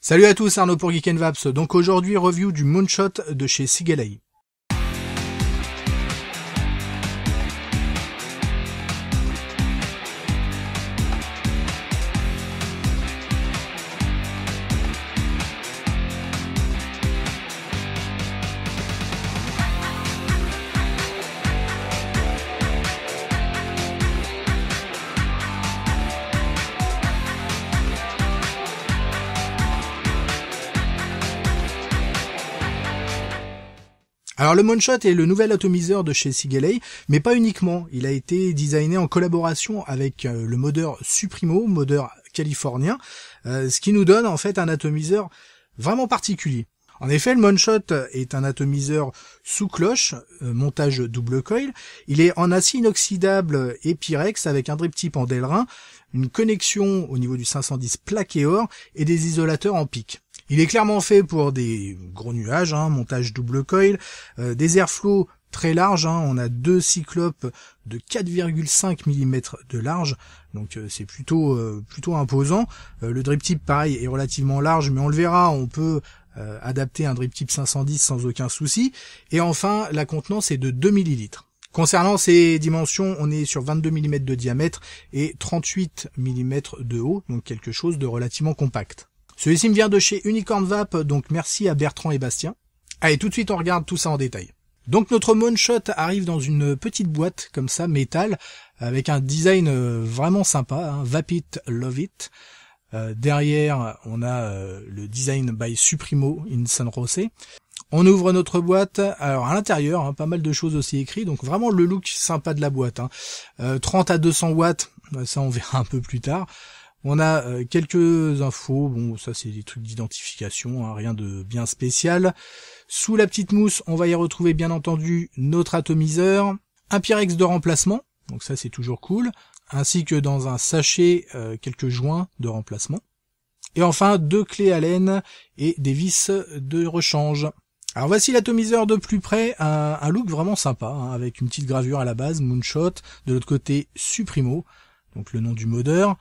Salut à tous, Arnaud pour Geek & Vaps. Donc aujourd'hui, review du Moonshot de chez Sigalei. Alors le Moonshot est le nouvel atomiseur de chez Sigalei, mais pas uniquement. Il a été designé en collaboration avec le modeur Supremo, modeur californien, ce qui nous donne en fait un atomiseur vraiment particulier. En effet, le Moonshot est un atomiseur sous cloche, montage double coil. Il est en acier inoxydable et Pyrex avec un drip tip en Delrin, une connexion au niveau du 510 plaqué or et des isolateurs en pic. Il est clairement fait pour des gros nuages, montage double coil, des airflows très larges. On a deux cyclopes de 4,5 mm de large, donc c'est plutôt imposant. Le drip tip pareil est relativement large, mais on le verra, on peut adapter un drip tip 510 sans aucun souci. Et enfin, la contenance est de 2 ml. Concernant ces dimensions, on est sur 22 mm de diamètre et 38 mm de haut, donc quelque chose de relativement compact. Celui-ci me vient de chez Unicorn Vap, donc merci à Bertrand et Bastien. Allez, tout de suite on regarde tout ça en détail. Donc notre Moonshot arrive dans une petite boîte comme ça, métal, avec un design vraiment sympa, Vap it, love it. Derrière, on a le design by Supremo in San Jose. On ouvre notre boîte, alors à l'intérieur, pas mal de choses aussi écrites, donc vraiment le look sympa de la boîte. 30 à 200 watts, ça on verra un peu plus tard. On a quelques infos, bon ça c'est des trucs d'identification, rien de bien spécial. Sous la petite mousse, on va y retrouver bien entendu notre atomiseur, un Pyrex de remplacement, donc ça c'est toujours cool, ainsi que dans un sachet quelques joints de remplacement. Et enfin 2 clés Allen et des vis de rechange. Alors voici l'atomiseur de plus près, un look vraiment sympa, avec une petite gravure à la base, Moonshot, de l'autre côté Supremo, donc le nom du modeur.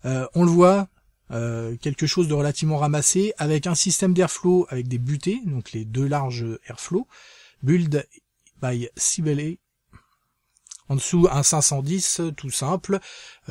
On le voit, quelque chose de relativement ramassé, avec un système d'airflow avec des butées, donc les deux larges airflow, build by Sigalei. En dessous, un 510, tout simple.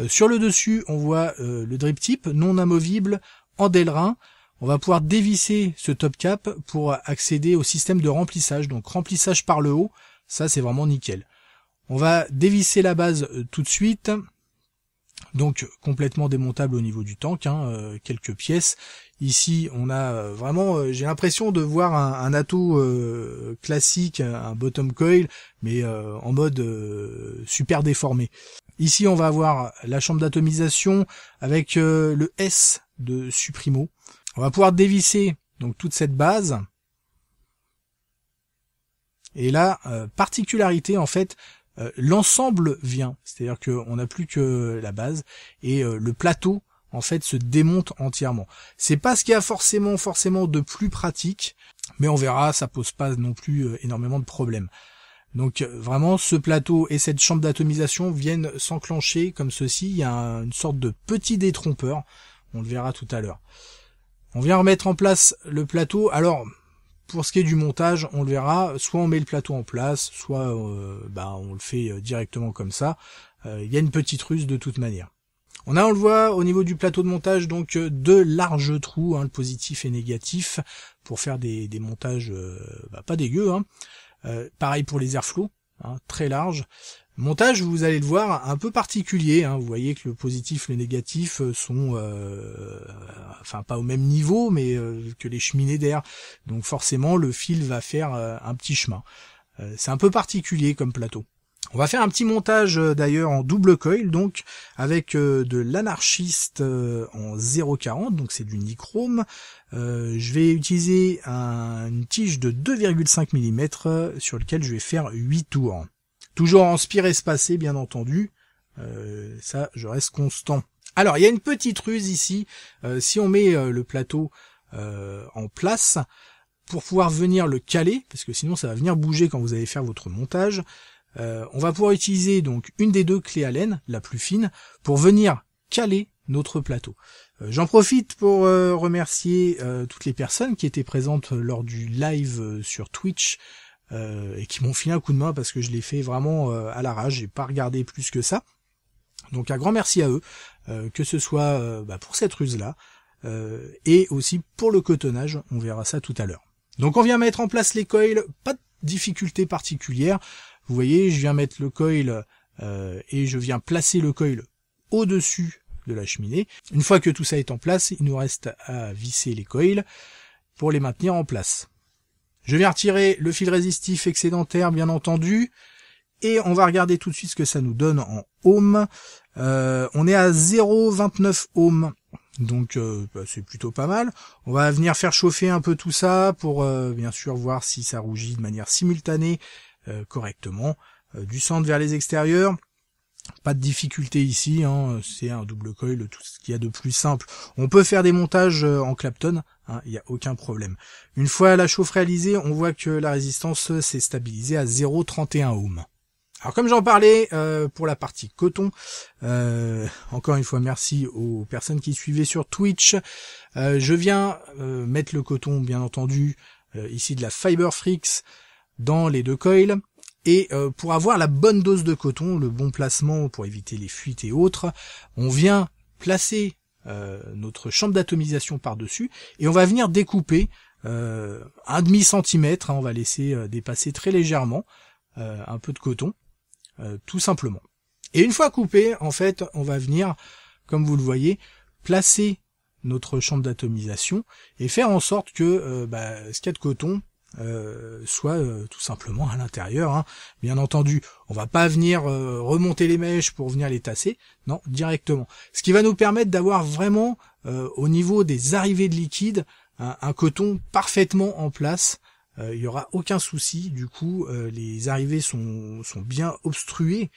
Sur le dessus, on voit le drip tip, non amovible, en Delrin. On va pouvoir dévisser ce top cap pour accéder au système de remplissage, donc remplissage par le haut, ça c'est vraiment nickel. On va dévisser la base tout de suite. Donc complètement démontable au niveau du tank, quelques pièces. Ici on a vraiment, j'ai l'impression de voir un ato classique, un bottom coil, mais en mode super déformé. Ici on va avoir la chambre d'atomisation avec le S de Supremo. On va pouvoir dévisser donc toute cette base. Et là, particularité en fait, l'ensemble vient, c'est-à-dire qu'on n'a plus que la base et le plateau en fait se démonte entièrement. C'est pas ce qu'il y a forcément de plus pratique, mais on verra, ça pose pas non plus énormément de problèmes. Donc vraiment ce plateau et cette chambre d'atomisation viennent s'enclencher comme ceci. Il y a une sorte de petit détrompeur, on le verra tout à l'heure. On vient remettre en place le plateau. Alors pour ce qui est du montage, on le verra, soit on met le plateau en place, soit on le fait directement comme ça. Il y a une petite ruse de toute manière. On le voit au niveau du plateau de montage, donc deux larges trous, le positif et négatif, pour faire des montages pas dégueux. Pareil pour les airflows, très larges. Montage, vous allez le voir, un peu particulier. Vous voyez que le positif et le négatif sont, pas au même niveau, mais que les cheminées d'air. Donc forcément, le fil va faire un petit chemin. C'est un peu particulier comme plateau. On va faire un petit montage d'ailleurs en double coil, donc avec de l'anarchiste en 0,40, donc c'est du nichrome. Je vais utiliser une tige de 2,5 mm sur lequel je vais faire 8 tours. Toujours en spire espacé, bien entendu. Ça, je reste constant. Alors, il y a une petite ruse ici. Si on met le plateau en place, pour pouvoir venir le caler, parce que sinon ça va venir bouger quand vous allez faire votre montage, on va pouvoir utiliser donc une des deux clés Allen, la plus fine, pour venir caler notre plateau. J'en profite pour remercier toutes les personnes qui étaient présentes lors du live sur Twitch et qui m'ont filé un coup de main parce que je l'ai fait vraiment à l'arrache, j'ai pas regardé plus que ça. Donc un grand merci à eux, que ce soit pour cette ruse-là et aussi pour le cotonnage, on verra ça tout à l'heure. Donc on vient mettre en place les coils, pas de difficulté particulière. Vous voyez, je viens mettre le coil et je viens placer le coil au-dessus de la cheminée. Une fois que tout ça est en place, il nous reste à visser les coils pour les maintenir en place. Je viens retirer le fil résistif excédentaire, bien entendu, et on va regarder tout de suite ce que ça nous donne en ohms. On est à 0,29 ohms, donc c'est plutôt pas mal. On va venir faire chauffer un peu tout ça pour bien sûr voir si ça rougit de manière simultanée correctement. Du centre vers les extérieurs. Pas de difficulté ici, hein, c'est un double coil, tout ce qu'il y a de plus simple. On peut faire des montages en Clapton, il n'y a aucun problème. Une fois la chauffe réalisée, on voit que la résistance s'est stabilisée à 0,31 ohms. Alors comme j'en parlais pour la partie coton, encore une fois merci aux personnes qui suivaient sur Twitch. Je viens mettre le coton, bien entendu, ici de la Fiber Freaks dans les deux coils. Et pour avoir la bonne dose de coton, le bon placement pour éviter les fuites et autres, on vient placer notre chambre d'atomisation par-dessus et on va venir découper 1/2 centimètre, on va laisser dépasser très légèrement un peu de coton, tout simplement. Et une fois coupé, en fait, on va venir, comme vous le voyez, placer notre chambre d'atomisation et faire en sorte que ce qu'il y a de coton soit tout simplement à l'intérieur, hein. Bien entendu, on va pas venir remonter les mèches pour venir les tasser, non, directement. Ce qui va nous permettre d'avoir vraiment au niveau des arrivées de liquide un coton parfaitement en place. Il y aura aucun souci, du coup les arrivées sont bien obstruées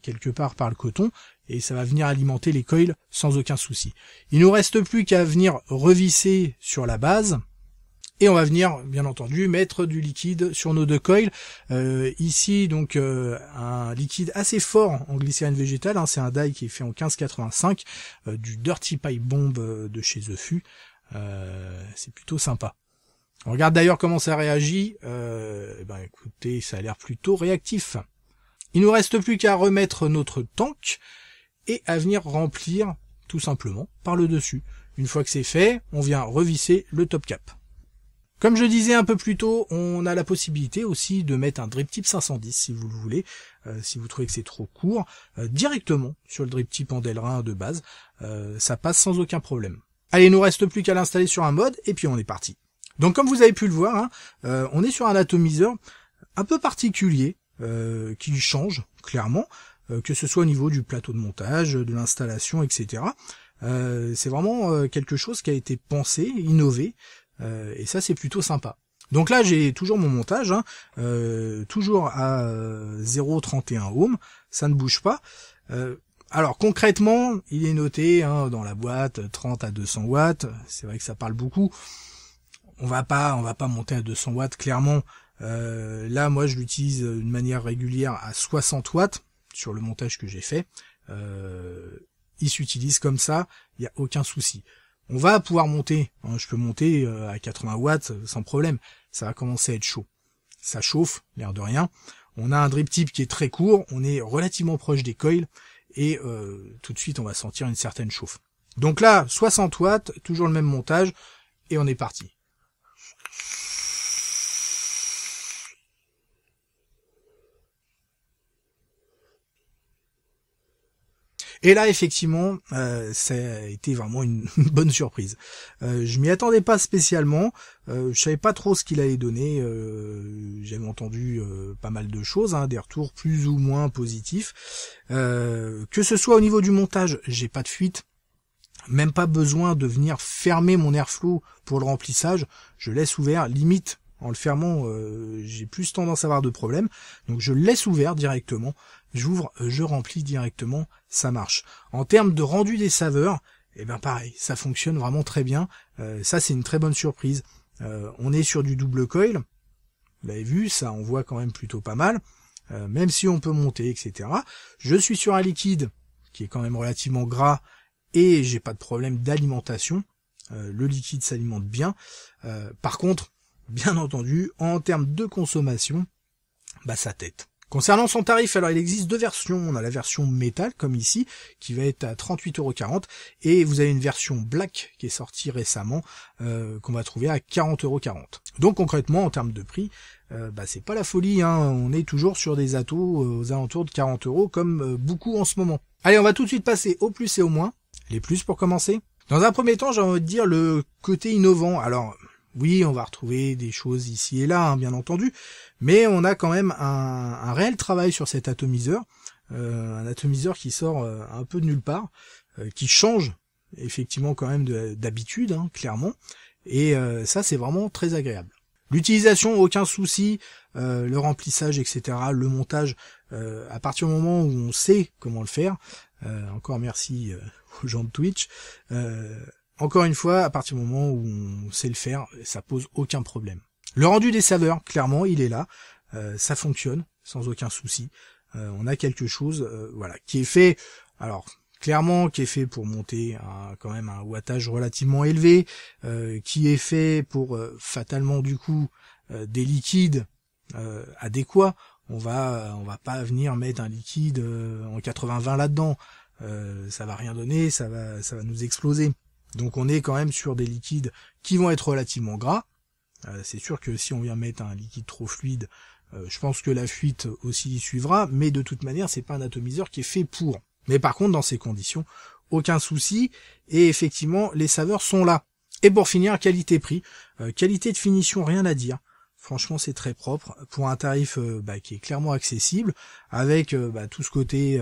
quelque part par le coton et ça va venir alimenter les coils sans aucun souci. Il nous reste plus qu'à venir revisser sur la base. Et on va venir, bien entendu, mettre du liquide sur nos deux coils. Ici, donc, un liquide assez fort en glycérine végétale. Hein, c'est un dye qui est fait en 1585, du Dirty Pipe Bomb de chez The Fu. C'est plutôt sympa. On regarde d'ailleurs comment ça réagit. Écoutez, ça a l'air plutôt réactif. Il nous reste plus qu'à remettre notre tank et à venir remplir tout simplement par le dessus. Une fois que c'est fait, on vient revisser le top cap. Comme je disais un peu plus tôt, on a la possibilité aussi de mettre un drip tip 510 si vous le voulez, si vous trouvez que c'est trop court, directement sur le drip tip en Delrin de base, ça passe sans aucun problème. Allez, il nous reste plus qu'à l'installer sur un mode et puis on est parti. Donc comme vous avez pu le voir, on est sur un atomiseur un peu particulier, qui change clairement, que ce soit au niveau du plateau de montage, de l'installation, etc. C'est vraiment quelque chose qui a été pensé, innové, et ça c'est plutôt sympa. Donc là j'ai toujours mon montage, toujours à 0,31 ohms, ça ne bouge pas. Alors concrètement, il est noté dans la boîte 30 à 200 watts, c'est vrai que ça parle beaucoup. On va pas monter à 200 watts clairement. Là moi je l'utilise d'une manière régulière à 60 watts sur le montage que j'ai fait. Il s'utilise comme ça, il n'y a aucun souci. On va pouvoir monter, je peux monter à 80 watts sans problème, ça va commencer à être chaud. Ça chauffe, l'air de rien. On a un drip tip qui est très court, on est relativement proche des coils, et tout de suite on va sentir une certaine chauffe. Donc là, 60 watts, toujours le même montage, et on est parti. Et là, effectivement, ça a été vraiment une bonne surprise. Je m'y attendais pas spécialement. Je savais pas trop ce qu'il allait donner. J'avais entendu pas mal de choses, des retours plus ou moins positifs. Que ce soit au niveau du montage, j'ai pas de fuite. Même pas besoin de venir fermer mon airflow pour le remplissage. Je laisse ouvert, limite. En le fermant, j'ai plus tendance à avoir de problèmes. Donc je laisse ouvert directement. J'ouvre, je remplis directement, ça marche. En termes de rendu des saveurs, pareil, ça fonctionne vraiment très bien. Ça c'est une très bonne surprise. On est sur du double coil. Vous l'avez vu, ça envoie quand même plutôt pas mal. Même si on peut monter, etc. Je suis sur un liquide qui est quand même relativement gras et j'ai pas de problème d'alimentation. Le liquide s'alimente bien. Par contre, bien entendu, en termes de consommation, ça tète. Concernant son tarif, alors il existe 2 versions. On a la version métal, comme ici, qui va être à 38,40 €, et vous avez une version black qui est sortie récemment, qu'on va trouver à 40,40 €. Donc concrètement, en termes de prix, c'est pas la folie, hein. On est toujours sur des atos aux alentours de 40 €, comme beaucoup en ce moment. Allez, on va tout de suite passer au plus et au moins. Les plus pour commencer. Dans un premier temps, j'ai envie de dire le côté innovant. Alors, oui, on va retrouver des choses ici et là, hein, bien entendu, mais on a quand même un réel travail sur cet atomiseur, un atomiseur qui sort un peu de nulle part, qui change effectivement quand même d'habitude, hein, clairement, et ça c'est vraiment très agréable. L'utilisation, aucun souci, le remplissage, etc., le montage, à partir du moment où on sait comment le faire, encore merci aux gens de Twitch, encore une fois, à partir du moment où on sait le faire, ça pose aucun problème. Le rendu des saveurs, clairement, il est là, ça fonctionne sans aucun souci. On a quelque chose, qui est fait, alors clairement, qui est fait pour monter quand même un wattage relativement élevé, qui est fait pour fatalement du coup des liquides adéquats. On va pas venir mettre un liquide en 80-20 là-dedans. Ça va rien donner, ça va nous exploser. Donc on est quand même sur des liquides qui vont être relativement gras. C'est sûr que si on vient mettre un liquide trop fluide, je pense que la fuite aussi y suivra, mais de toute manière c'est pas un atomiseur qui est fait pour. Mais par contre dans ces conditions, aucun souci, et effectivement les saveurs sont là. Et pour finir, qualité-prix, qualité de finition, rien à dire. Franchement c'est très propre, pour un tarif qui est clairement accessible, avec tout ce côté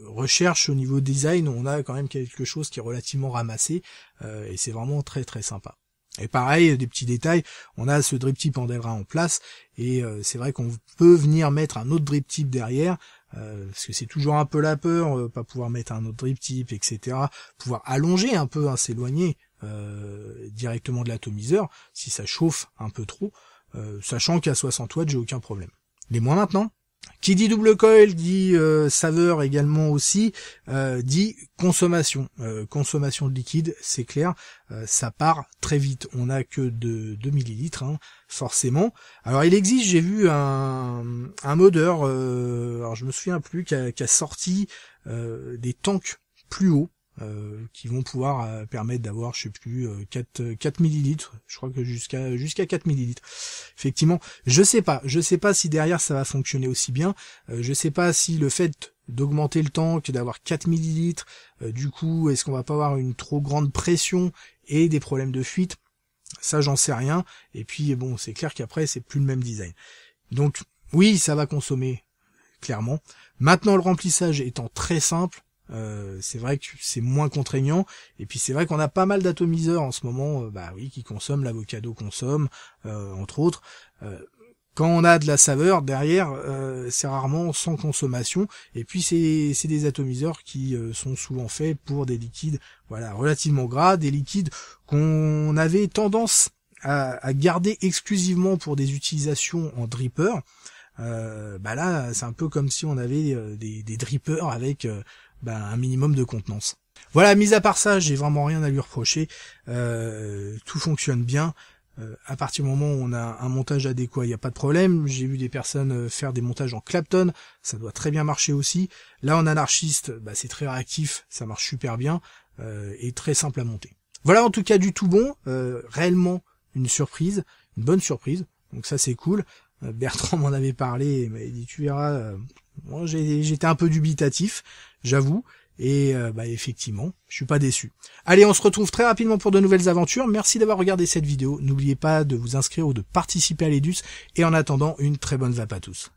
recherche au niveau design, on a quand même quelque chose qui est relativement ramassé, et c'est vraiment très très sympa. Et pareil, des petits détails, on a ce drip tip Andela en place, et c'est vrai qu'on peut venir mettre un autre drip tip derrière, parce que c'est toujours un peu la peur, pas pouvoir mettre un autre drip tip, etc. Pouvoir allonger un peu, s'éloigner directement de l'atomiseur, si ça chauffe un peu trop, sachant qu'à 60 watts, j'ai aucun problème. Les moins maintenant. Qui dit double coil dit saveur également aussi, dit consommation. Consommation de liquide, c'est clair, ça part très vite. On n'a que de 2 millilitres, forcément. Alors il existe, j'ai vu un modeur, alors je me souviens plus, qui a sorti des tanks plus hauts, qui vont pouvoir permettre d'avoir, je sais plus, 4 millilitres, je crois que jusqu'à 4 millilitres. Effectivement, je sais pas si derrière ça va fonctionner aussi bien, je sais pas si le fait d'augmenter le tank, d'avoir 4 millilitres, du coup, est-ce qu'on va pas avoir une trop grande pression et des problèmes de fuite? Ça, j'en sais rien, et puis bon, c'est clair qu'après, c'est plus le même design. Donc, oui, ça va consommer, clairement. Maintenant, le remplissage étant très simple, c'est vrai que c'est moins contraignant, et puis c'est vrai qu'on a pas mal d'atomiseurs en ce moment, qui consomment, l'Avocado consomme, entre autres. Quand on a de la saveur derrière, c'est rarement sans consommation, et puis c'est des atomiseurs qui sont souvent faits pour des liquides relativement gras, des liquides qu'on avait tendance à garder exclusivement pour des utilisations en dripper. Là c'est un peu comme si on avait des drippers avec un minimum de contenance. Voilà, mis à part ça, j'ai vraiment rien à lui reprocher. Tout fonctionne bien. À partir du moment où on a un montage adéquat, il n'y a pas de problème. J'ai vu des personnes faire des montages en Clapton, ça doit très bien marcher aussi. Là en anarchiste, c'est très réactif, ça marche super bien, et très simple à monter. Voilà, en tout cas du tout bon, réellement une surprise, une bonne surprise, donc ça c'est cool. Bertrand m'en avait parlé, il m'avait dit tu verras, moi j'étais un peu dubitatif, j'avoue, et effectivement, je suis pas déçu. Allez, on se retrouve très rapidement pour de nouvelles aventures. Merci d'avoir regardé cette vidéo. N'oubliez pas de vous inscrire ou de participer à l'Edus, et en attendant, une très bonne vape à tous.